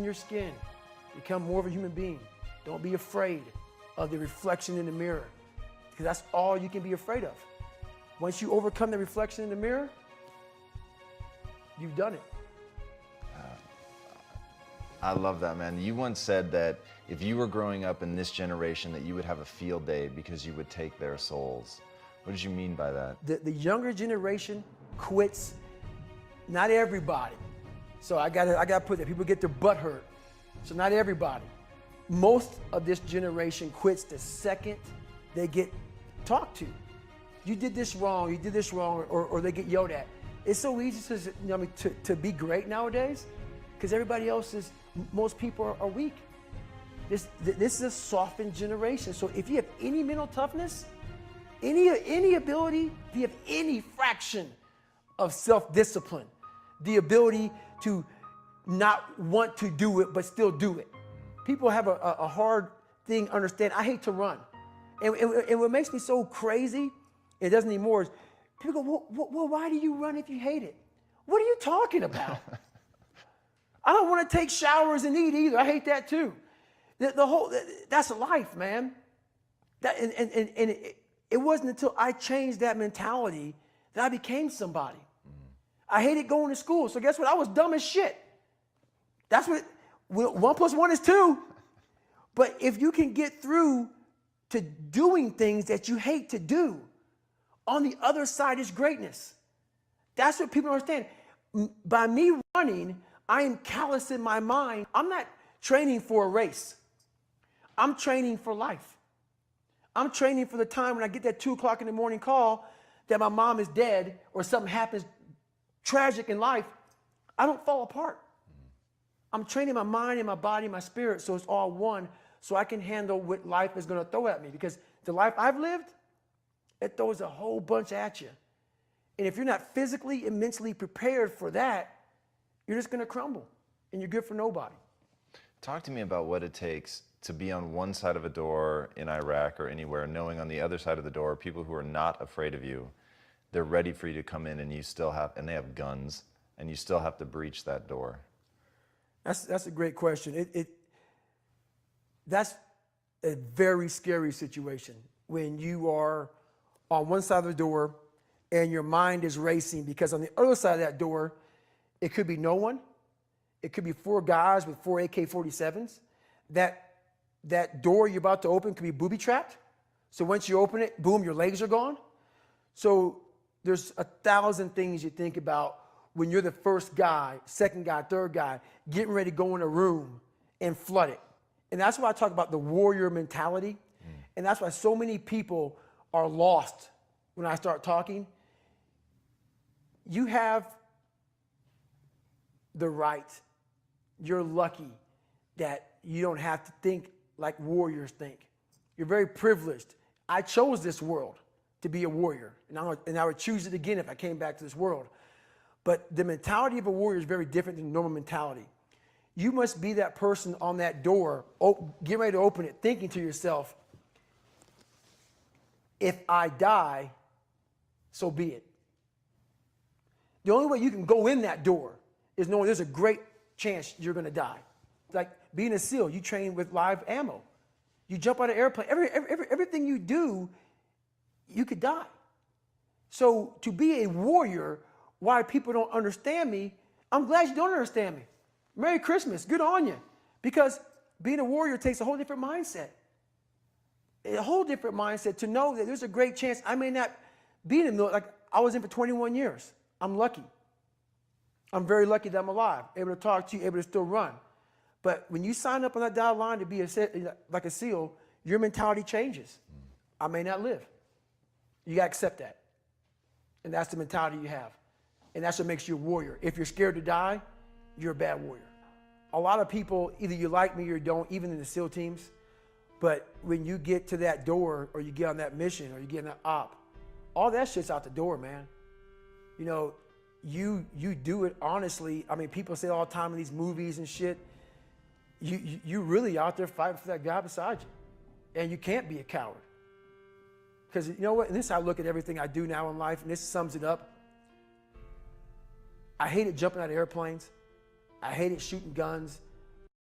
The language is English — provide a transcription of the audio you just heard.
your skin. Become more of a human being. Don't be afraid of the reflection in the mirror, because that's all you can be afraid of. Once you overcome the reflection in the mirror, you've done it. I love that, man. You once said that if you were growing up in this generation, that you would have a field day because you would take their souls. What did you mean by that? The younger generation quits. Not everybody. So I gotta put that. People get their butt hurt. So not everybody. Most of this generation quits the second they get talked to. You did this wrong, you did this wrong, or they get yelled at. It's so easy to be great nowadays, because everybody else is, most people are weak. This is a softened generation. So if you have any mental toughness, any ability, if you have any fraction of self-discipline, the ability to not want to do it but still do it. People have a hard thing understand. I hate to run. And what makes me so crazy, it doesn't anymore, is people go, well, why do you run if you hate it? What are you talking about? I don't want to take showers and eat either. I hate that too. That's life, man. It wasn't until I changed that mentality that I became somebody. I hated going to school. So guess what? I was dumb as shit. That's what, 1 + 1 is 2. But if you can get through to doing things that you hate to do, on the other side is greatness. That's what people don't understand. By me running, I am callous in my mind. I'm not training for a race. I'm training for life. I'm training for the time when I get that 2 o'clock in the morning call that my mom is dead or something happens tragic in life. I don't fall apart. I'm training my mind and my body and my spirit so it's all one, so I can handle what life is going to throw at me. Because the life I've lived, it throws a whole bunch at you. And if you're not physically and mentally prepared for that, you're just going to crumble and you're good for nobody. Talk to me about what it takes to be on one side of a door in Iraq or anywhere, knowing on the other side of the door people who are not afraid of you. They're ready for you to come in, and you still have, and they have guns, and you still have to breach that door. That's a great question. That's a very scary situation when you are on one side of the door and your mind is racing, because on the other side of that door, it could be no one. It could be 4 guys with 4 AK-47s. That door you're about to open could be booby-trapped. So once you open it, boom, your legs are gone. So there's 1,000 things you think about when you're the first guy, second guy, third guy, getting ready to go in a room and flood it. And that's why I talk about the warrior mentality. And that's why so many people are lost when I start talking. You have the right. You're lucky that you don't have to think like warriors think. You're very privileged. I chose this world to be a warrior, and I would choose it again if I came back to this world. But the mentality of a warrior is very different than normal mentality. You must be that person on that door, get ready to open it, thinking to yourself, if I die, so be it. The only way you can go in that door is knowing there's a great chance you're going to die. Like being a SEAL, you train with live ammo. You jump out of an airplane. Everything you do, you could die. So to be a warrior, why people don't understand me, I'm glad you don't understand me. Merry Christmas, good on you. Because being a warrior takes a whole different mindset. A whole different mindset to know that there's a great chance I may not be in the military. Like I was in for 21 years. I'm lucky. I'm very lucky that I'm alive, able to talk to you, able to still run. But when you sign up on that dotted line to be like a SEAL, your mentality changes. I may not live. You got to accept that. And that's the mentality you have. And that's what makes you a warrior. If you're scared to die, you're a bad warrior. A lot of people, either you like me or you don't, even in the SEAL teams, but when you get to that door or you get on that mission or you get on that op, all that shit's out the door, man. You know, you do it honestly. I mean, people say all the time in these movies and shit, you really out there fighting for that guy beside you. And you can't be a coward. Because you know what? And this is how I look at everything I do now in life, and this sums it up. I hated jumping out of airplanes. I hated shooting guns.